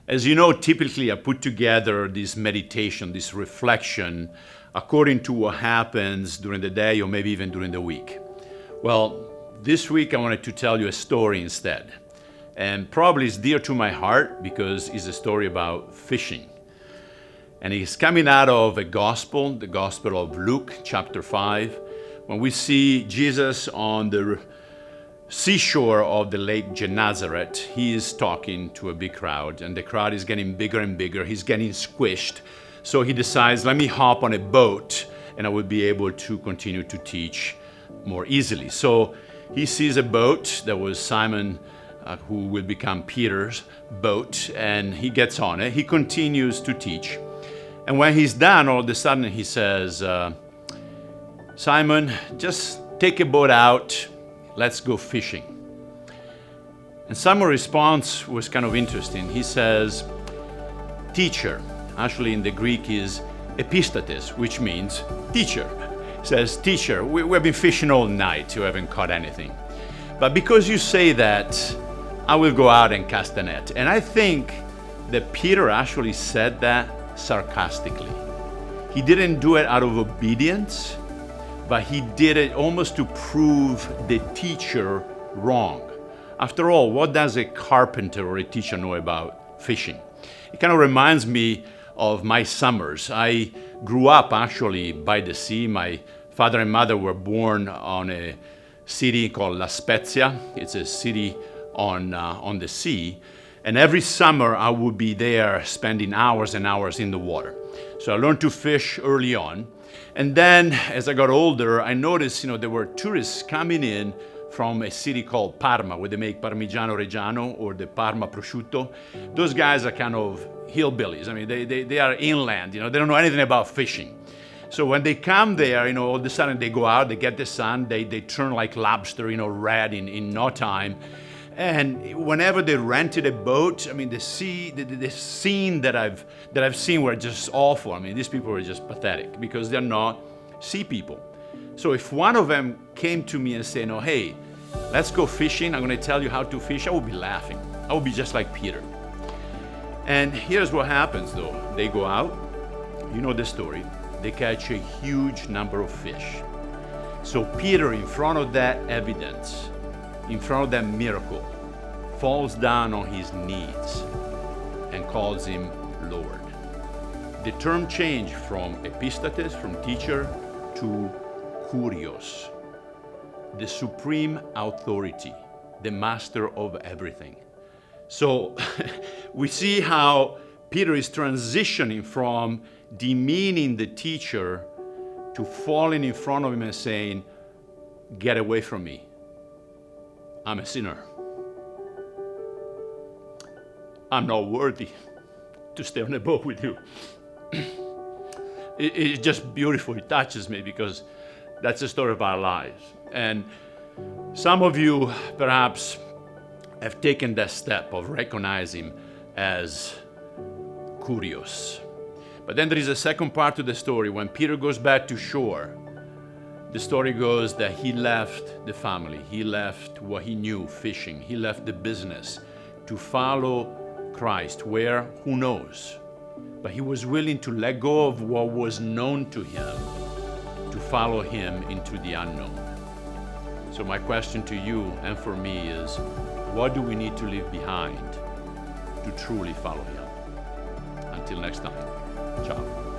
As you know, typically I put together this meditation, this reflection, according to what happens during the day or maybe even during the week. Well, this week I wanted to tell you a story instead. And probably it's dear to my heart because it's a story about fishing. And it's coming out of the Gospel of Luke, chapter 5, when we see Jesus on the seashore of the Lake Gennesaret. He is talking to a big crowd, and the crowd is getting bigger and bigger. He's getting squished. So he decides, let me hop on a boat, and I will be able to continue to teach more easily. So he sees a boat that was Simon, who will become Peter's boat, and he gets on it. He continues to teach. And when he's done, all of a sudden he says, Simon, just take a boat out. Let's go fishing. And Simon's response was kind of interesting. He says, teacher, actually in the Greek is epistates, which means teacher. He says, teacher, we've been fishing all night, you haven't caught anything. But because you say that, I will go out and cast a net. And I think that Peter actually said that sarcastically. He didn't do it out of obedience, but he did it almost to prove the teacher wrong. After all, what does a carpenter or a teacher know about fishing? It kind of reminds me of my summers. I grew up actually by the sea. My father and mother were born on a city called La Spezia. It's a city on the sea. And every summer I would be there spending hours and hours in the water. So I learned to fish early on. And then as I got older, I noticed, there were tourists coming in from a city called Parma, where they make Parmigiano Reggiano or the Parma prosciutto. Those guys are kind of hillbillies. I mean, they are inland, they don't know anything about fishing. So when they come there, all of a sudden they go out, they get the sun, they turn like lobster, red in no time. And whenever they rented a boat, I mean, the scene that I've seen were just awful. I mean, these people were just pathetic because they're not sea people. So if one of them came to me and said, "No, hey, let's go fishing. I'm going to tell you how to fish," I would be laughing. I would be just like Peter. And here's what happens, though. They go out. You know the story. They catch a huge number of fish. So Peter, in front of that evidence, in front of that miracle, falls down on his knees and calls him Lord. The term changed from epistates, from teacher, to kurios, the supreme authority, the master of everything. So we see how Peter is transitioning from demeaning the teacher to falling in front of him and saying, "Get away from me. I'm a sinner. I'm not worthy to stay on a boat with you." It's just beautiful. It touches me because that's the story of our lives. And some of you perhaps have taken that step of recognizing him as kurios. But then there is a second part to the story. When Peter goes back to shore, the story goes that he left the family, he left what he knew, fishing, he left the business to follow Christ, where, who knows? But he was willing to let go of what was known to him to follow him into the unknown. So my question to you and for me is, what do we need to leave behind to truly follow him? Until next time, ciao.